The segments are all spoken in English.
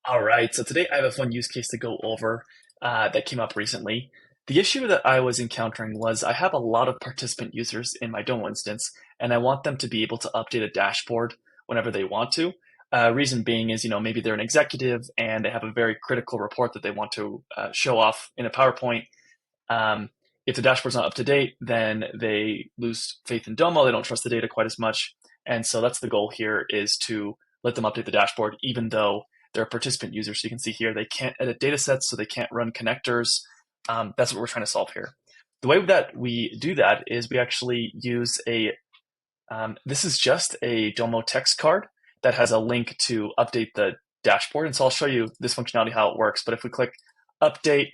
All right, so today I have a fun use case to go over that came up recently. The issue that I was encountering was I have a lot of participant users in my Domo instance, and I want them to be able to update a dashboard whenever they want to. Reason being is, maybe they're an executive and they have a very critical report that they want to show off in a PowerPoint. Um, if the dashboard's not up to date, then they lose faith in Domo. They don't trust the data quite as much. And so that's the goal here is to let them update the dashboard, even though they're a participant user. So you can see here, they can't edit data sets, so they can't run connectors. That's what we're trying to solve here. The way that we do that is we actually use this is just a Domo text card that has a link to update the dashboard. And so I'll show you this functionality, how it works. But if we click update,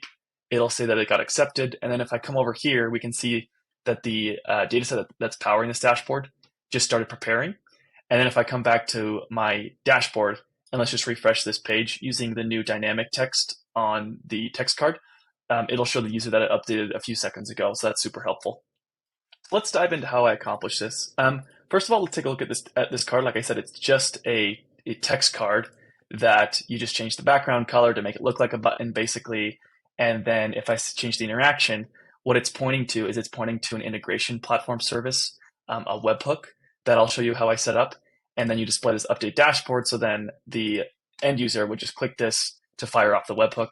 it'll say that it got accepted. And then if I come over here, we can see that the data set that's powering this dashboard just started preparing. And then if I come back to my dashboard, and let's just refresh this page using the new dynamic text on the text card, it'll show the user that it updated a few seconds ago. So that's super helpful. Let's dive into how I accomplish this. First of all, let's take a look at this card. Like I said, it's just a text card that you just change the background color to make it look like a button, basically. And then if I change the interaction, what it's pointing to is it's pointing to an integration platform service, a webhook that I'll show you how I set up. And then you display this update dashboard. So then the end user would just click this to fire off the webhook.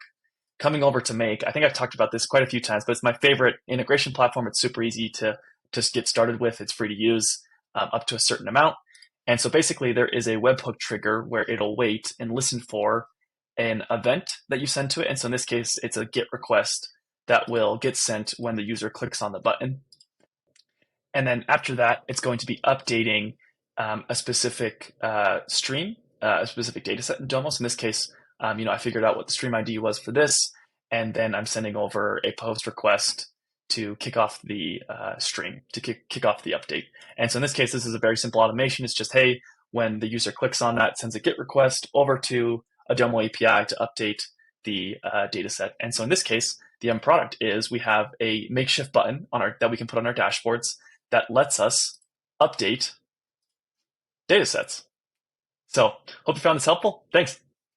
Coming over to Make, I think I've talked about this quite a few times, but it's my favorite integration platform. It's super easy to just get started with. It's free to use up to a certain amount. And so basically there is a webhook trigger where it'll wait and listen for an event that you send to it. And so in this case, it's a GET request that will get sent when the user clicks on the button. And then after that, it's going to be updating a specific stream, a specific data set in Domo. So in this case, I figured out what the stream ID was for this, and then I'm sending over a post request to kick off the stream, to kick off the update. And so in this case, this is a very simple automation. It's just, hey, when the user clicks on that, it sends a GET request over to a Domo API to update the data set. And so in this case, the end product is we have a makeshift button that we can put on our dashboards that lets us update data sets. So hope you found this helpful. Thanks.